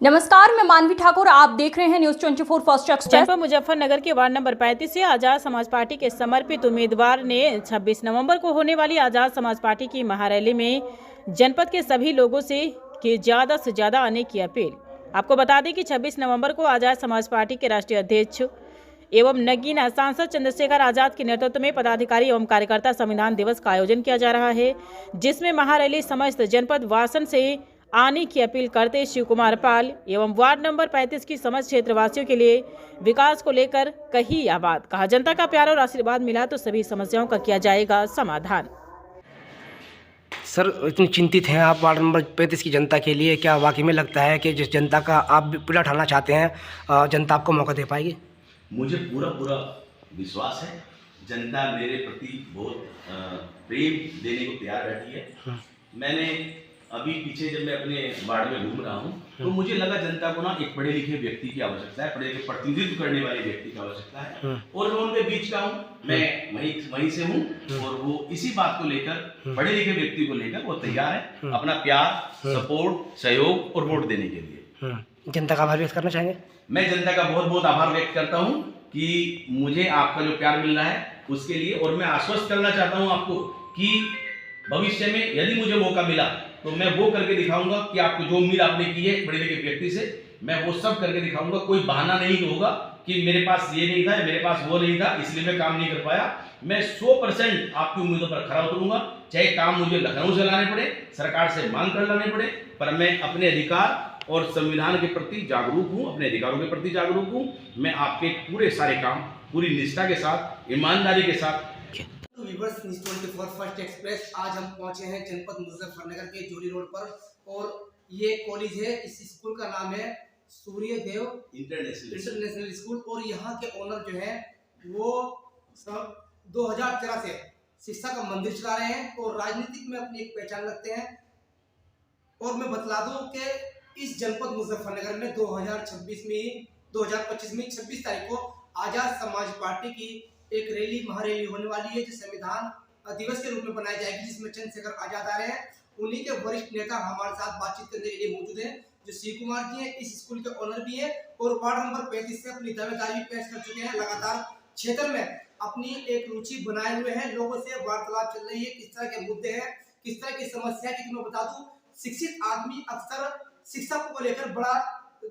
नमस्कार, मैं मानवी ठाकुर। आप देख रहे हैं न्यूज 24 फर्स्ट एक्सप्रेस। जनपद मुजफ्फरनगर के वार्ड नंबर 35 से आजाद समाज पार्टी के समर्पित उम्मीदवार ने 26 नवंबर को होने वाली आजाद समाज पार्टी की महारैली में जनपद के सभी लोगों से कि ज़्यादा से ज़्यादा आने की अपील। आपको बता दें कि 26 नवंबर को आजाद समाज पार्टी के राष्ट्रीय अध्यक्ष एवं नगीना सांसद चंद्रशेखर आजाद के नेतृत्व में पदाधिकारी एवं कार्यकर्ता संविधान दिवस का आयोजन किया जा रहा है, जिसमें महारैली समस्त जनपद वासन से आने की अपील करते शिव कुमार पाल एवं वार्ड नंबर 35 की समस्त क्षेत्रवासियों के लिए विकास को लेकर कही यह बात। कहा, जनता का प्यार और आशीर्वाद मिला तो सभी समस्याओं का किया जाएगा समाधान। सर, इतनी चिंतित हैं आप वार्ड नंबर 35 की जनता के लिए, क्या वाकई में लगता है कि जिस जनता का आप पीड़ा उठाना चाहते हैं जनता आपको मौका दे पाएगी? मुझे पूरा विश्वास है, जनता मेरे प्रति बहुत प्रेम देने को तैयार बैठी है। मैंने अभी पीछे जब मैं अपने वार्ड में घूम रहा हूँ तो मुझे लगा जनता को ना एक पढ़े लिखे व्यक्ति की आवश्यकता है, पढ़े लिखे प्रतिनिधित्व करने वाले व्यक्ति की आवश्यकता है, और मैं उनके बीच का हूँ। मैं वहीं से हूँ और वो इसी बात को लेकर, पढ़े लिखे व्यक्ति को लेकर वो तैयार है अपना प्यार, सपोर्ट, सहयोग और वोट देने के लिए। जनता का आभार व्यक्त करना चाहेंगे? मैं जनता का बहुत आभार व्यक्त करता हूं कि मुझे आपका जो प्यार मिल रहा है उसके लिए, और मैं आश्वस्त करना चाहता हूं आपको कि भविष्य में यदि मुझे मौका मिला तो मैं वो करके दिखाऊंगा कि आपको जो उम्मीद आपने की है बड़े बड़े व्यक्ति से, मैं वो सब करके दिखाऊंगा। कोई बहाना नहीं होगा कि मेरे पास ये नहीं था या मेरे पास वो नहीं था इसलिए मैं काम नहीं कर पाया। मैं 100% आपकी उम्मीदों पर खरा उतरूंगा, चाहे काम मुझे लखनऊ से लाने पड़े, सरकार से मांग कर लाने पड़े, पर मैं अपने अधिकार और संविधान के प्रति जागरूक हूं, अपने अधिकारों के प्रति जागरूक हूं। मैं आपके पूरे सारे काम पूरी निष्ठा के साथ, ईमानदारी के साथ। व्यूअर्स, न्यूज़ 24 फर्स्ट एक्सप्रेस, आज हम पहुंचे हैं जनपद मुजफ्फरनगर के जोरी रोड पर, और ये कॉलेज है, इस स्कूल का नाम है सूर्यदेव इंटरनेशनल स्कूल, और यहाँ के ओनर जो है वो सब 2013 से शिक्षा का मंदिर चला रहे हैं और राजनीतिक में अपनी एक पहचान रखते हैं। और मैं बतला दूं कि इस जनपद मुजफ्फरनगर में 2025 में 26 तारीख को आजाद समाज पार्टी की एक रैली, महारैली होने वाली है, जो संविधान दिवस के रूप में बनाई जाएगी, जिसमें चंद्रशेखर आजाद आ रहे हैं। उन्हीं के वरिष्ठ नेता हमारे साथ बातचीत करने के लिए मौजूद हैं, जो शिव कुमार जी हैं, इस स्कूल के ओनर भी है और वार्ड नंबर 35 से अपनी दावेदारी भी पेश कर चुके हैं। लगातार क्षेत्र में अपनी एक रुचि बनाए हुए हैं, लोगों से वार्तालाप चल रही है, किस तरह के मुद्दे हैं, किस तरह की समस्या है। मैं बता दूं, शिक्षित आदमी अक्सर शिक्षा को लेकर बड़ा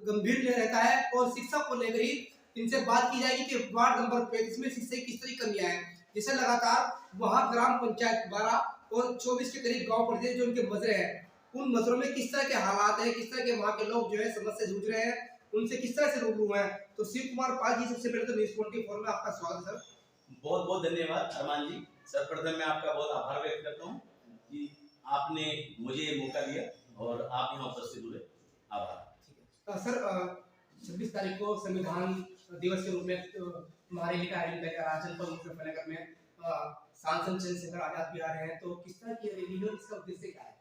गंभीर रहता है, और शिक्षा को लेकर ही इनसे बात की जाएगी कि वार्ड नंबर 35 में शिक्षा की किस तरह की कमियां हैं। जिसे लगातार वहां ग्राम पंचायत 12 और 24 के करीब गांव पड़ते हैं, जो उनके मजरे हैं, उन मजरों में किस तरह के हालात है, किस तरह के वहां के लोग जो है समस्या जूझ रहे हैं, उनसे किस तरह से रूबरू हैं। तो शिव कुमार पाल जी, सबसे पहले तो न्यूज़ 24 में आपका स्वागत है सर। बहुत धन्यवाद अरमान जी। सर्वप्रथम मैं आपका बहुत आभार व्यक्त करता हूँ कि आपने मुझे मौका दिया और आप यहाँ उपस्थित हुए। आभार। सर, 26 तारीख को संविधान दिवस के रूप में महारैली का आयोजन किया जनपद मुजफ्फरनगर में, सांसद चंद्रशेखर आजाद भी आ रहे हैं, तो किस तरह की रैली है, इसका उद्देश्य क्या है?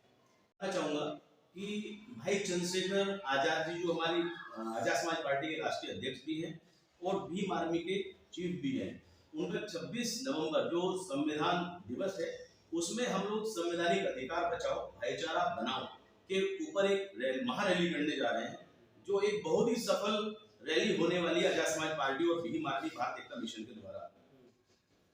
मैं चाहूंगा कि भाई चंद्रशेखर आजाद जी जो हमारी आजाद समाज पार्टी के राष्ट्रीय अध्यक्ष भी हैं और भीम आर्मी के चीफ भी हैं, उनका 26 नवंबर जो संविधान दिवस है उसमें हम लोग संवैधानिक अधिकार बचाओ भाईचारा बनाओ के ऊपर एक महारैली करने जा रहे हैं, जो एक बहुत ही सफल रैली होने वाली है आजाद समाज पार्टी और भीम आर्मी भारत एकता मिशन के द्वारा।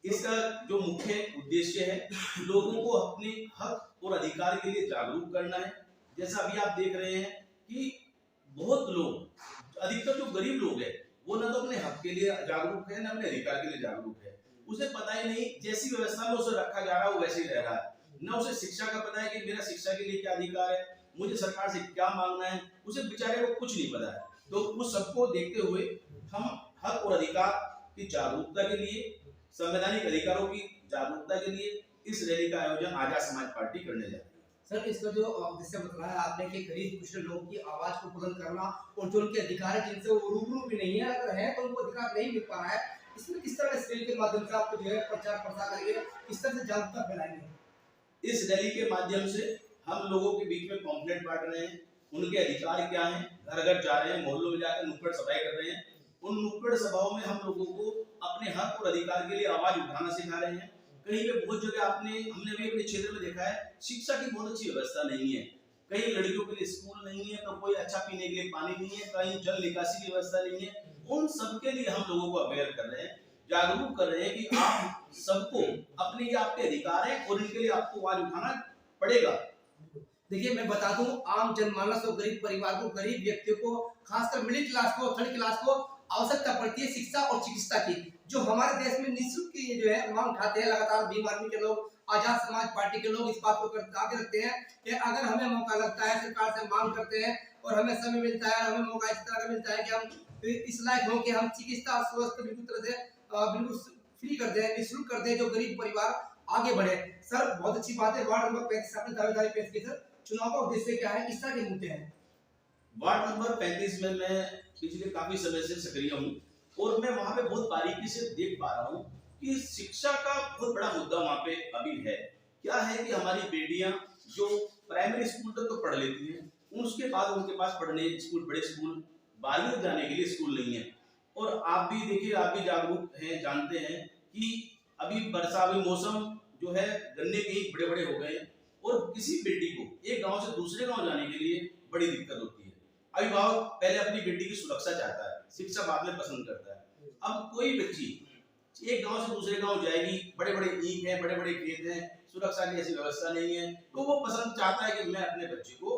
इसका जो मुख्य उद्देश्य है, लोगों को अपने हक और अधिकार के लिए जागरूक करना है। जैसा अभी आप देख रहे हैं कि बहुत लोग, अधिकतर जो गरीब लोग हैं, वो ना तो अपने हक के लिए जागरूक है, ना अपने अधिकार के लिए जागरूक है। उसे पता ही नहीं, जैसी व्यवस्था में उसे रखा जा रहा है वो वैसे ही रह रहा है। ना उसे शिक्षा का पता है कि मेरा शिक्षा के लिए क्या अधिकार है, मुझे सरकार से क्या मांगना है, उसे बेचारे को कुछ नहीं पता है। तो उस सबको देखते हुए हम हक और अधिकार की जागरूकता के लिए, संवैधानिक अधिकारों की जागरूकता के लिए इस रैली का आयोजन आजाद समाज पार्टी करने जा रही है। सर, इसका जो जिससे बताया आपने कि गरीब कुछ लोगों की आवाज को बुलंद करना, और जो उनके अधिकार है जिनसे वो रूबरू भी नहीं है, अगर है तो उनको अधिकार नहीं मिल पा रहा है, इसमें किस तरह से के माध्यम से आपको जो है प्रचार प्रसार करेंगे, किस तरह से जागरूकता फैलाएंगे? इस रैली के माध्यम से हम लोगों के बीच में पॉम्फलेट बांट रहे हैं, उनके अधिकार क्या हैं, घर घर जा रहे हैं, मोहल्लों में जाकर नुक्कड़ सभाएं कर रहे हैं। उन नुक्कड़ सभाओं में हम लोगों को अपने हक और अधिकार के लिए आवाज उठाना सिखा रहे हैं। कहीं पे बहुत जगह हमने भी अपने क्षेत्र में देखा है, शिक्षा की बहुत अच्छी व्यवस्था नहीं है। कई लड़कियों के लिए स्कूल नहीं है, तो कोई अच्छा पीने के लिए पानी नहीं है, कहीं जल निकासी की व्यवस्था नहीं है। उन सबके लिए हम लोगों को अवेयर कर रहे हैं, जागरूक कर रहे हैं कि आप सबको अपने ये आपके अधिकार हैं और इनके लिए आपको आवाज उठाना पड़ेगा। देखिए, मैं बता दूं, आम जनमानस और गरीब परिवार को, गरीब व्यक्तियों को, खासकर मिडिल क्लास को, थर्ड क्लास को आवश्यकता पड़ती है शिक्षा और चिकित्सा की, जो हमारे देश में निःशुल्क की जो है मांग उठाते हैं। लगातार भीम आर्मी के लोग, आजाद समाज पार्टी के लोग इस बात को आगे रखते हैं कि अगर हमें मौका लगता है, सरकार से मांग करते हैं और हमें समय मिलता है, हमें मौका इस तरह का मिलता है कि हम इस लायक हो कि हम चिकित्सा और स्वास्थ्य बिल्कुल तरह से बिल्कुल फ्री कर दें, निःशुल्क कर दें, जो गरीब परिवार आगे बढ़े। सर, बहुत अच्छी बात है। वार्ड नंबर 35 आपने दावेदारी पेश की। सर, चुनाव का उद्देश्य क्या है, किस तरह के मुद्दे हैं? वार्ड नंबर 35 में मैं पिछले काफी समय से सक्रिय हूँ और मैं वहां पे बहुत बारीकी से देख पा रहा हूँ कि शिक्षा का बहुत बड़ा मुद्दा वहां पे अभी है। क्या है कि हमारी बेटियां जो प्राइमरी स्कूल तक तो पढ़ लेती हैं, उसके बाद उनके पास पढ़ने स्कूल, बड़े स्कूल, 12वीं तक जाने के लिए स्कूल नहीं है। और आप भी देखिए, आप भी जागरूक हैं, जानते हैं कि अभी बरसा, अभी मौसम जो है, गन्ने कहीं बड़े बड़े हो गए हैं और किसी बेटी को एक गांव से दूसरे गांव जाने के लिए बड़ी दिक्कत होती है। अभिभावक पहले अपनी बेटी की सुरक्षा चाहता है, शिक्षा बाद में पसंद करता है। अब कोई बच्ची एक गांव से दूसरे गांव जाएगी, बड़े बड़े ईंट हैं, बड़े बड़े खेत हैं, सुरक्षा की ऐसी व्यवस्था नहीं है, तो वो पसंद चाहता है कि मैं अपने बच्चे को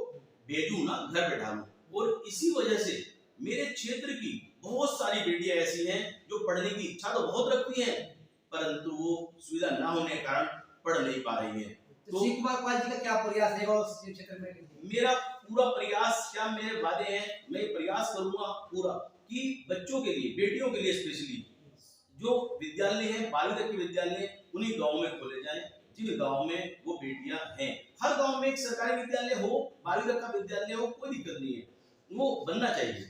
भेजूं ना, घर बैठा लूं। और इसी वजह से मेरे क्षेत्र की बहुत सारी बेटियां ऐसी हैं जो पढ़ने की इच्छा तो बहुत रखती हैं, परंतु वो सुविधा न होने के कारण पढ़ नहीं पा रही है। तो श्री कुमार पाल जी का क्या प्रयास है उस क्षेत्र में? मेरा पूरा प्रयास, क्या मेरे वादे हैं, मैं प्रयास करूंगा पूरा कि बच्चों के लिए, बेटियों के लिए स्पेशली जो विद्यालय है, 12वीं तक के विद्यालय उन्हीं गाँव में खोले जाएं जिन गाँव में वो बेटियां हैं। हर गाँव में एक सरकारी विद्यालय हो, 12वीं तक का विद्यालय हो, कोई दिक्कत नहीं है, वो बनना चाहिए।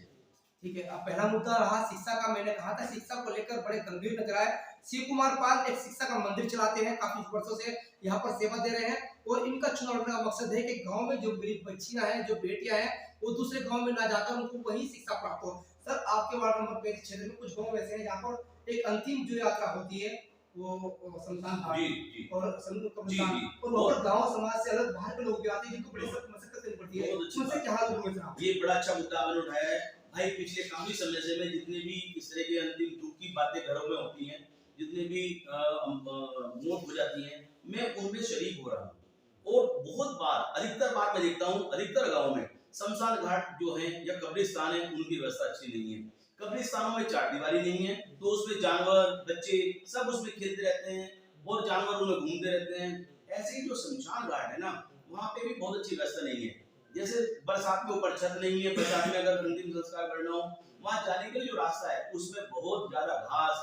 ठीक है। अब पहला मुद्दा रहा शिक्षा का। मैंने कहा था शिक्षा को लेकर बड़े गंभीर नजर आए। शिव कुमार पाल एक शिक्षा का मंदिर चलाते हैं, काफी वर्षों से यहाँ पर सेवा दे रहे हैं और इनका चुनाव लड़ने का मकसद है कि गांव में जो गरीब बच्चियां हैं, जो बेटियां हैं, वो दूसरे गांव में ना जाकर उनको वही शिक्षा प्राप्त हो। सर, आपके वार्ड नंबर 35 क्षेत्र में कुछ गाँव ऐसे हैं जहाँ पर एक अंतिम जो यात्रा होती है वो शमशान घाट और और गांव समाज से अलग बाहर के लोग भी आते हैं जिनको बड़ी सख्त मशक्कत करनी पड़ती है। उनसे क्या हाल होगा? ये बड़ा अच्छा मुद्दा आपने उठाया है भाई। पिछले काफी समय से मैं जितने भी इस तरह के अंतिम दुख की बातें घरों में होती हैं, जितने भी मौत हो जाती हैं, मैं उनमें शरीक हो रहा हूँ और बहुत बार, अधिकतर बार मैं देखता हूँ, अधिकतर गाँव में शमशान घाट जो है या कब्रिस्तान है, उनकी व्यवस्था अच्छी नहीं है। कब्रिस्तानों में चारदीवारी नहीं है, तो उसमें जानवर, बच्चे सब उसमें खेलते रहते हैं और जानवर उनमें घूमते रहते हैं। ऐसे ही जो शमशान घाट है ना, वहाँ पे भी बहुत अच्छी व्यवस्था नहीं है। जैसे बरसात के ऊपर छत नहीं है, बरसात में अगर अंतिम संस्कार करना हो, वहाँ जाने के लिए जो रास्ता है उसमें बहुत ज्यादा घास,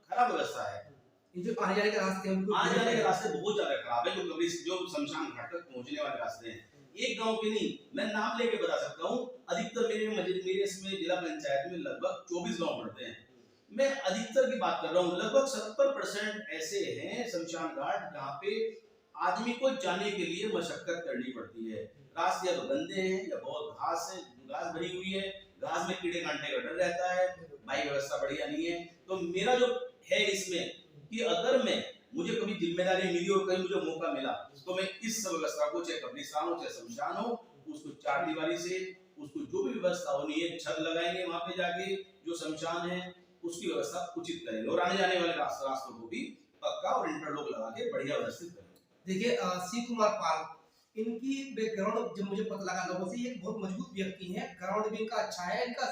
खराब व्यवस्था है। जो आने जाने के रास्ते हैं, आने जाने के रास्ते बहुत ज्यादा खराब है। जो शमशान घाट तक पहुंचने वाले रास्ते हैं, एक गांव के नहीं, मैं नाम लेके बता सकता हूँ। अधिकतर मेरे इसमें जिला पंचायत में लगभग 24 गांव पड़ते हैं। मैं अधिकतर की बात कर रहा हूँ, लगभग 70% ऐसे हैं शमशान घाट जहाँ पे आदमी को जाने के लिए मशक्कत करनी पड़ती है। रास्ते या तो गंदे हैं या बहुत घास भरी हुई है, घास में कीड़े कांटे का डर रहता है, भाई व्यवस्था बढ़िया नहीं है। तो मेरा जो है इसमें कि अगर मुझे कभी जिम्मेदारी मिली और कहीं मुझे मौका मिला तो मैं इस सब व्यवस्था को, चाहे कब्रिस्तान हो चाहे शमशान हो, उसको चारदीवारी से, उसको जो भी व्यवस्था होनी है, छत लगाएंगे वहां पे जाके, जो शमशान है उसकी व्यवस्था उचित करेंगे और आने जाने वाले रास्तों को भी पक्का और इंटरलॉक लगा के बढ़िया व्यवस्थित करेंगे। देखिए, शिव कुमार पाल, इनकी बैकग्राउंड जब मुझे पता लगा लोगों से, ये बहुत मजबूत व्यक्ति हैं, ग्राउंड भी इनका अच्छा है। इनका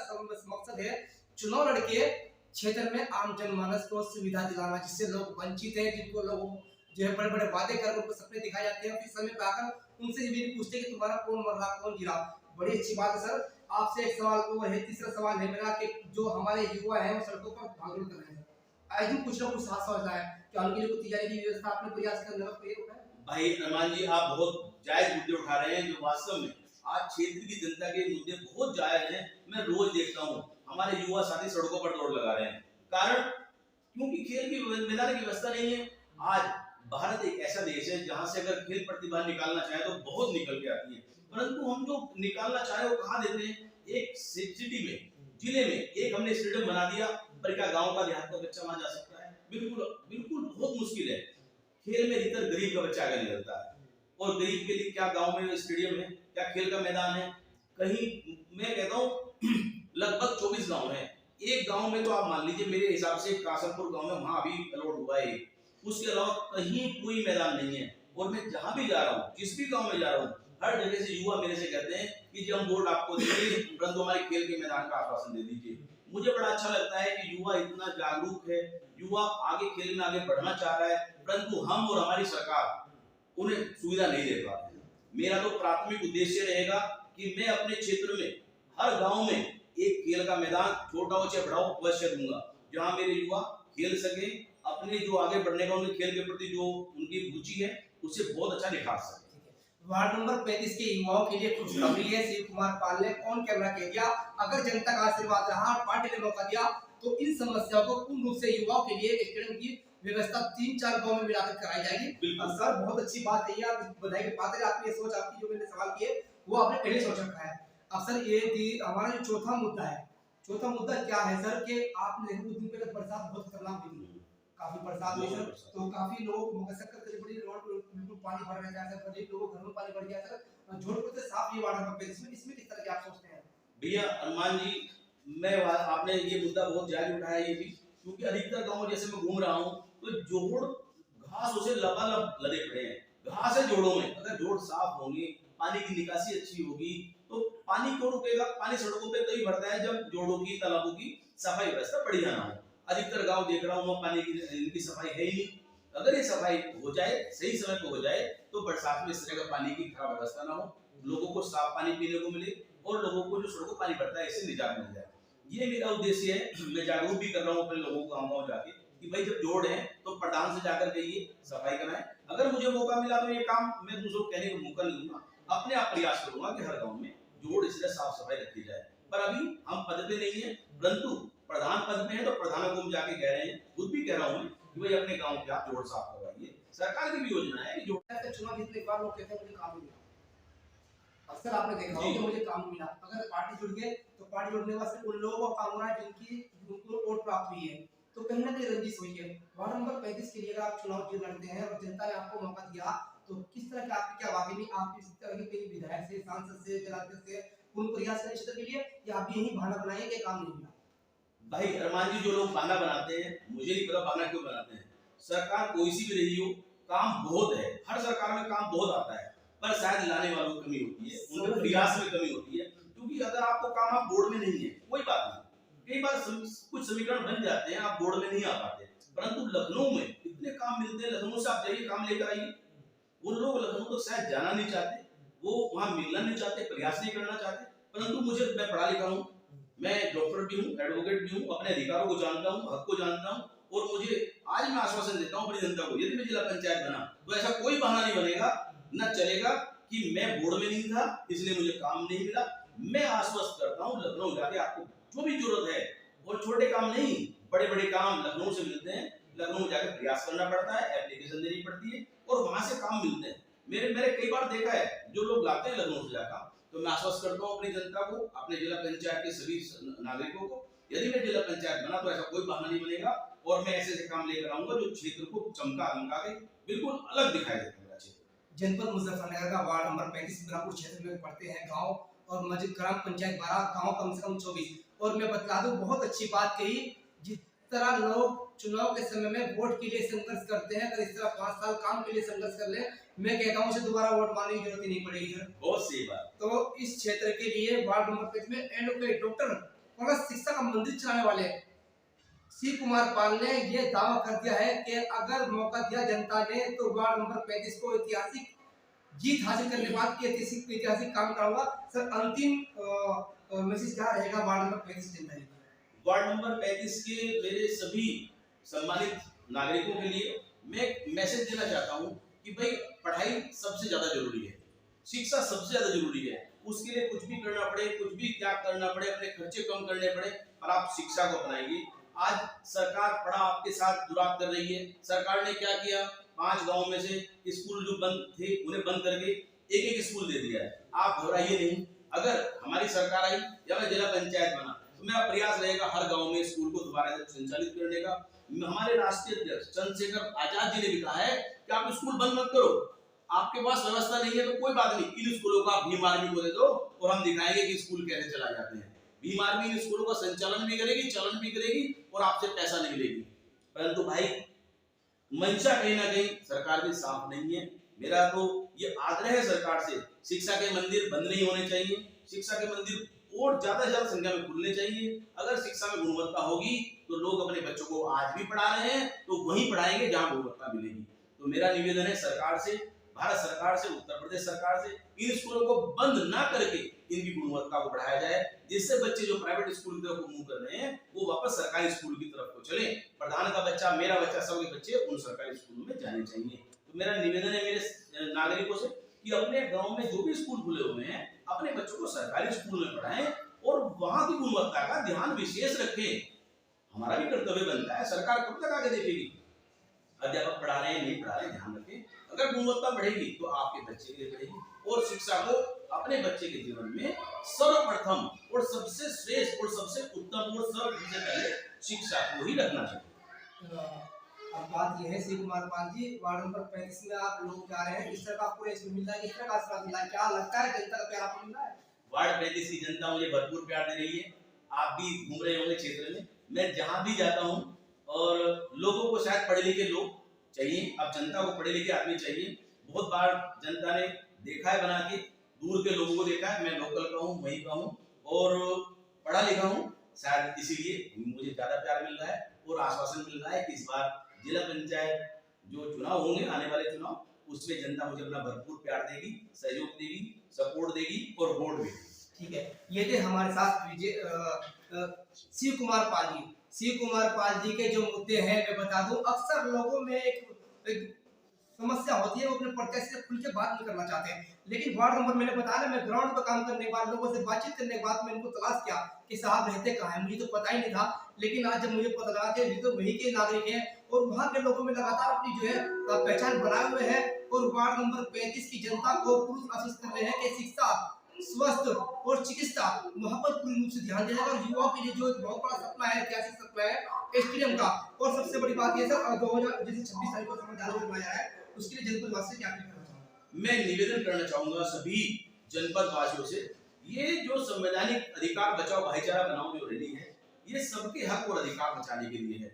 मकसद है चुनाव लड़के क्षेत्र में आम जनमानस को सुविधा दिलाना, जिससे लोग वंचित हैं, जिनको लोग जो है बड़े बड़े वादे कर उनको सपने दिखाए जाते हैं, फिर समय पे आकर उनसे ये भी पूछते कि तुम्हारा कौन मर रहा, कौन गिरा। बड़ी अच्छी बात है सर। आपसे एक सवाल और है, तीसरा सवाल है मेरा कि जो हमारे युवा हैं वो सड़कों पर भागदौड़ कर रहे हैं, आज भी कुछ ना कुछ साथ सोच रहा है, क्या उनके लिए कुछ तैयारी की व्यवस्था आपने प्रयास करने का प्रयोग है? भाई अरमान जी, आप बहुत जायज मुद्दे उठा रहे हैं, जो वास्तव में आज क्षेत्र की जनता के मुद्दे बहुत जायज हैं। मैं रोज देखता हूँ हमारे युवा साथी सड़कों पर दौड़ लगा रहे हैं, कारण क्योंकि खेल की मैदान की व्यवस्था नहीं है। आज भारत एक ऐसा देश है जहां से अगर खेल प्रतिभा निकालना चाहे तो बहुत निकल के आती है, परंतु हम जो निकालना चाहे वो कहाँ देते हैं? एक सिटी में, जिले में एक हमने स्टेडियम बना दिया, पर क्या गांव का देहात का बच्चा वहां जा सकता है? बिल्कुल बिल्कुल बहुत मुश्किल है। खेल में अधिकतर गरीब का बच्चा आगे निकलता है, और गरीब के लिए क्या गांव में स्टेडियम है, क्या खेल का मैदान है। कहीं मैं कहता हूँ लगभग 24 गांव है, एक गांव में तो आप मान लीजिए मेरे हिसाब से कासमपुर गांव में वहां अभी अलॉट हुआ है, उसके अलावा कहीं कोई मैदान नहीं है। और मैं जहां भी जा रहा हूँ, जिस भी गांव में जा रहा हूँ, हर जगह से युवा मेरे से कहते हैं कि जी हम वोट आपको देंगे, परंतु हमारे खेल के मैदान का आश्वासन दे दीजिए। मुझे बड़ा अच्छा लगता है कि युवा इतना जागरूक है, युवा आगे खेल में आगे बढ़ना चाह रहा है, परंतु हम और हमारी सरकार उन्हें सुविधा नहीं दे पा रहे। मेरा तो प्राथमिक उद्देश्य रहेगा कि मैं अपने क्षेत्र में हर गांव में एक खेल का मैदान छोटा हो चाहे बड़ा हो अवश्य दूंगा, जहां मेरे युवा खेल सके, अपने जो आगे बढ़ने का उनके खेल के प्रति जो उनकी रुचि है उसे बहुत अच्छा निखार सके। वार्ड नंबर 35 के युवाओं के लिए खुशखबरी है। शिव कुमार पाल ने ऑन कैमरा कह दिया, अगर जनता का आशीर्वाद रहा और पार्टी ने मौका दिया तो इन समस्याओं को पूर्ण रूप से युवाओं के लिए स्टेडियम की व्यवस्था 3-4 गांव में मिलाकर कराई जाएगी। सर बहुत अच्छी बात है, आप बधाई के पात्र हैं। आपकी ये सोच, आपकी जो मैंने सवाल किए वो आपने पहले सोच रखा है। अब सर ये हमारा जो चौथा मुद्दा है, चौथा मुद्दा क्या है सर कि आपने कुछ दिन पहले बरसात बहुत खतरनाक हुई, काफी बरसात हुई सर, तो काफी लोग मुकसक करके बड़ी रोड पर बिल्कुल पानी भर गया सर, कई लोगों घर में पानी भर गया सर। जोधपुर से साफ ये वार्ड नंबर 35 इसमें किस तरह के आप सोचते हैं? भैया हनुमान जी, आपने ये मुद्दा बहुत जायज उठाया ये भी, क्योंकि अधिकतर गांव जैसे मैं घूम रहा हूँ तो जोड़ घासों से लबालब लदे पड़े हैं। घास है जोड़ों में, अगर जोड़ साफ होंगे, पानी की निकासी अच्छी होगी तो पानी क्यों रुकेगा? पानी सड़कों पे तभी भरता है जब जोड़ों की, तालाबों की सफाई व्यवस्था बढ़िया ना हो। अधिकतर गांव देख रहा हूँ वहाँ पानी की सफाई है ही नहीं। अगर ये सफाई हो जाए, सही समय पे हो जाए, तो बरसात में इस तरह का पानी की खराब व्यवस्था ना हो, लोगों को साफ पानी पीने को मिले और लोगों को जो सड़कों पानी भरता है इससे निजात मिल जाए। ये मेरा उद्देश्य है। मैं जागरूक भी कर रहा हूँ अपने लोगों को गाँव जाके कि भाई जब जोड़ है तो प्रधान से जाकर के ये सफाई कराएं। अगर मुझे मौका मिला तो ये काम मैं दूसरों को कहने का मौका नहीं दूंगा, अपने आप प्रयास करूंगा कि हर गांव में जोड़ इसलिए साफ सफाई रखी जाए। पर अभी हम पद पे नहीं है, परंतु प्रधान पद में है तो प्रधानों को हम जाके कह रहे हैं, खुद भी कह रहा हूँ कि भाई अपने गांव के आप जोड़ साफ करवाइए। सरकार की भी योजना है कि जोड़ चुनाव जीतने के बाद लोग कहते हैं मुझे काम मिला। अक्सर आपने देखा होगा कि मुझे काम मिला, अगर पार्टी जुड़ गए तो पार्टी जुड़ने वाले उन लोगों को काम हो रहा है जिनको वोट प्राप्त हुई है, तो कहीं ना कहीं रंजिश हुई है। वार्ड नंबर 35 के लिए अगर आप चुनाव लड़ते हैं और जनता ने आपको मौका दिया तो किस तरह के आपकी क्या वाकई में आप इस तरह के कई विधायक से, सांसद से, जलाध्यक्ष से पूर्ण प्रयास करें क्षेत्र के लिए, या आप यही बहाना बनाएंगे कि काम नहीं मिला? भाई अरमान जी, जो लोग बहाना बनाते हैं, मुझे नहीं पता बहाना क्यों बनाते हैं। सरकार कोई सी भी रही हो, काम बहुत है, हर सरकार में काम बहुत आता है, पर शायद लाने वालों की कमी होती है, उनके प्रयास में कमी होती है। क्योंकि अगर आपको काम आप बोर्ड में नहीं है कोई बात नहीं, कई बार कुछ समीकरण बन जाते हैं, आप बोर्ड में नहीं आ पाते, परंतु लखनऊ में इतने काम मिलते हैं। लखनऊ से आप जाइए काम लेकर आइए। वो लोग लखनऊ तो शायद जाना नहीं चाहते, वो वहां मिलना नहीं चाहते, प्रयास नहीं करना चाहते, परंतु मैं पढ़ा लिखा हूँ, मैं डॉक्टर भी हूँ, एडवोकेट भी हूँ, अपने अधिकारों को जानता हूँ, हक को जानता हूँ, और मुझे आज मैं आश्वासन देता हूँ अपनी जनता को, यदि मैं जिला पंचायत बना तो ऐसा कोई बहाना नहीं बनेगा, न चलेगा कि मैं बोर्ड में नहीं था इसलिए मुझे काम नहीं मिला। मैं आश्वस्त करता हूँ लखनऊ जाके आपको जो भी जरूरत है, और छोटे काम नहीं, बड़े बड़े काम लखनऊ से मिलते हैं। लखनऊ जाकर प्रयास करना पड़ता है, एप्लीकेशन देनी पड़ती है और वहां से काम मिलते हैं। मैंने कई बार देखा है जो लोग लाते हैं लखनऊ से जाकर, तो मैं आश्वस्त करता हूँ अपनी जनता को, अपने जिला पंचायत के सभी नागरिकों को, यदि मैं जिला पंचायत बना तो ऐसा कोई बहाना नहीं बनेगा और मैं ऐसे काम लेकर आऊंगा जो क्षेत्र को चमका धमका के बिल्कुल अलग दिखाई देगा। मेरा क्षेत्र जनपद मुजफ्फरनगर का वार्ड नंबर 35 बिलापुर क्षेत्र में पड़ते हैं गांव, और मस्जिद ग्राम पंचायत 12 गांव कम से कम 24। और मैं बता दूं, बहुत अच्छी बात कही, जिस तरह लोग चुनाव के समय में वोट के लिए संघर्ष करते हैं, अगर इस तरह 5 साल काम के लिए संघर्ष कर ले, मैं कहता हूं उसे दोबारा वोट मांगने की जरूरत ही नहीं पड़ेगी सर। बहुत सही बात। तो इस क्षेत्र के लिए वार्ड नंबर 35 में एडवोकेट डॉक्टर और शिक्षा का मंदिर चलाने वाले शिव कुमार पाल ने यह दावा कर दिया है कि अगर मौका दिया जनता ने तो वार्ड नंबर 35 को ऐतिहासिक जीत हासिल करने के बाद ऐतिहासिक काम कराऊंगा। सर अंतिम मैसेज क्या रहेगा वार्ड नंबर 35 जनता के लिए? वार्ड नंबर 35 के मेरे सभी सम्मानित नागरिकों के लिए मैं मैसेज देना चाहता हूं कि भाई पढ़ाई सबसे ज्यादा जरूरी है, शिक्षा सबसे ज्यादा जरूरी है। उसके लिए कुछ भी करना पड़े, कुछ भी त्याग करना पड़े, अपने खर्चे कम करने पड़े, पर आप शिक्षा को अपनाइए। आज सरकार बड़ा आपके साथ दुराव कर रही है। सरकार ने क्या किया, 5 गांव में से स्कूल जो बंद थे उन्हें बंद करके एक स्कूल दे दिया है। आप घबराइए नहीं, अगर हमारी सरकार आई या मैं जिला पंचायत बना तो मेरा प्रयास रहेगा हर गांव में स्कूल को दोबारा संचालित करने का। हमारे राष्ट्रीय अध्यक्ष चंद्रशेखर आजाद जी ने भी कहा है कि आप स्कूल बंद मत करो, आपके पास व्यवस्था नहीं है तो कोई बात नहीं, इन स्कूलों का भीम आर्मी को दे दो और हम दिखाएंगे कि स्कूल कैसे चला जाते हैं। भीम आर्मी इन स्कूलों का संचालन भी करेगी, चलन भी करेगी और आपसे पैसा नहीं लेगी। परंतु भाई मंशा कहीं ना कहीं सरकार की साफ नहीं है। मेरा तो ये आग्रह है सरकार से, शिक्षा के मंदिर बंद नहीं होने चाहिए, शिक्षा के मंदिर और ज्यादा से ज्यादा संख्या में खुलने चाहिए। अगर शिक्षा में गुणवत्ता होगी तो लोग अपने बच्चों को आज भी पढ़ा रहे हैं तो वहीं पढ़ाएंगे जहां गुणवत्ता मिलेगी। तो मेरा निवेदन है सरकार से, भारत सरकार से, उत्तर प्रदेश सरकार से, इन स्कूलों को बंद ना करके इनकी गुणवत्ता को बढ़ाया जाए, जिससे बच्चे जो प्राइवेट स्कूल की तरफ मूव कर रहे हैं वो वापस सरकारी स्कूल की तरफ को चले। प्रधान का बच्चा, मेरा बच्चा, सबके बच्चे उन सरकारी स्कूलों में जाने चाहिए। तो मेरा निवेदन है मेरे नागरिकों से कि अपने गांव में जो भी स्कूल खुले हुए हैं अपने बच्चों को सरकारी स्कूल में पढ़ाएं और वहां की गुणवत्ता का ध्यान विशेष रखें। हमारा भी कर्तव्य बनता है, सरकार कब तक आगे देखेगी? अध्यापक पढ़ा रहे हैं, नहीं पढ़ा रहे, ध्यान रखें। अगर गुणवत्ता बढ़ेगी तो आपके बच्चे के लिए बढ़ेगी और शिक्षा को अपने बच्चे के जीवन में सर्वप्रथम और सबसे श्रेष्ठ और सबसे उत्तम और सबसे पहले शिक्षा को ही रखना चाहिए। अब बात यह है शिव कुमार पाल जी, वार्ड नंबर 35 में आप लोग जा रहे हैं, इस तरह का आपको इसमें मिल रहा है, किस तरह का आशीर्वाद मिला है, क्या लगता है जनता का प्यार आपको मिल रहा है? वार्ड 35 की जनता मुझे भरपूर प्यार दे रही है। आप भी घूम रहे होंगे क्षेत्र में, मैं जहां भी जाता हूं और लोगों को शायद पढ़े लिखे लोग चाहिए, अब जनता को पढ़े लिखे आदमी चाहिए। बहुत बार जनता ने देखा है बना के, दूर के लोगों को देखा है, मैं लोकल का हूँ, वहीं का हूँ और पढ़ा लिखा हूँ, शायद इसीलिए मुझे ज्यादा प्यार मिल रहा है और आश्वासन मिल रहा है कि इस बार जिला पंचायत जो चुनाव होंगे, आने वाले चुनाव, उसमें जनता मुझे अपना भरपूर प्यार देगी, सहयोग देगी, सपोर्ट देगी और वोट भी। ठीक है, ये थे हमारे साथ शिव कुमार पाल जी। शिव कुमार पाल जी के जो मुद्दे हैं मैं बता दूं, अक्सर लोगों में एक समस्या होती है, वो अपने प्रत्याशी से खुल के बात नहीं करना चाहते हैं। लेकिन वार्ड नंबर मैंने बताया ना, मैं ग्राउंड पर काम करने के बाद, लोगों से बातचीत करने के बाद मैं इनको तलाश किया कि साहब रहते कहाँ हैं, मुझे तो पता ही नहीं था। लेकिन आज जब मुझे पता लगा कि ये तो वही के नागरिक हैं और वहाँ के लोगों में लगातार अपनी जो है पहचान बनाए हुए हैं और वार्ड नंबर 35 की जनता को पूर्ण आश्वस्त कर रहे हैं कि शिक्षा, स्वास्थ्य और चिकित्सा वहाँ पर पूर्ण रूप से ध्यान देना और युवाओं के लिए जो बहुत बड़ा सपना है, ऐतिहासिक सपना है स्टेडियम का। और सबसे बड़ी बात ये सर, 26 तारीख को संविधान को बनाया है, उसके लिए जनपद वासी क्या करना चाहूंगा? मैं निवेदन करना चाहूंगा सभी जनपद वासियों से, ये जो संवैधानिक अधिकार बचाओ भाईचारा बनाओ जो रैली है, ये सबके हक और अधिकार बचाने के लिए है,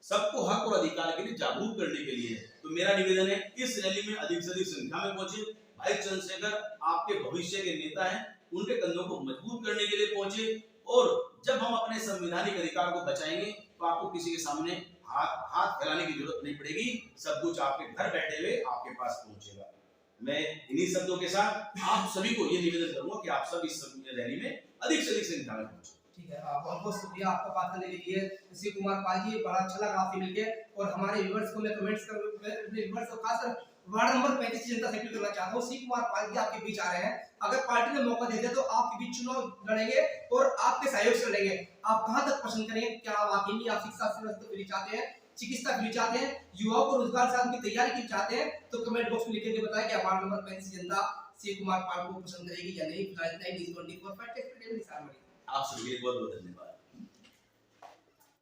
सबको हक और अधिकार के लिए जागरूक करने के लिए है। तो मेरा निवेदन है इस रैली में अधिक से अधिक संख्या में पहुंचे। भाई चंद्रशेखर आपके भविष्य के नेता हैं, उनके कंधों को मजबूत करने के लिए पहुंचे और जब हम अपने संवैधानिक अधिकार को बचाएंगे तो आपको किसी के सामने हाथ फैलाने की जरूरत नहीं पड़ेगी, सब कुछ आपके घर बैठे हुए आपके पास पहुंचेगा। मैं इन्हीं शब्दों के साथ आप सभी को ये निवेदन करूंगा कि आप सब इस रैली में अधिक से अधिक संख्या में पहुंचे। ठीक है, बहुत बहुत शुक्रिया आपका बात करने के लिए शिव कुमार पाल जी, बड़ा अच्छा लगा आपसे मिलके। और हमारे व्यूअर्स को मैं कमेंट्स कर अपने व्यूअर्स को खासकर वार्ड नंबर 35 की जनता से अपील करना चाहता हूँ, शिव कुमार पाल जी आपके बीच आ रहे हैं, अगर पार्टी ने मौका दे दिया तो आपके बीच चुनाव लड़ेंगे और आपके सहयोग से लड़ेंगे। आप कहां तक पसंद करेंगे? क्या वाकई में आप शिक्षा से फ्री चाहते हैं, चिकित्सा फ्री चाहते हैं, युवाओं को रोजगार से की तैयारी की चाहते हैं? तो कमेंट बॉक्स में लिख के बताएं कि वार्ड नंबर 35 की जनता शिव कुमार पाल को पसंद करेगी या नहीं। आप सभी के लिए बहुत बहुत धन्यवाद।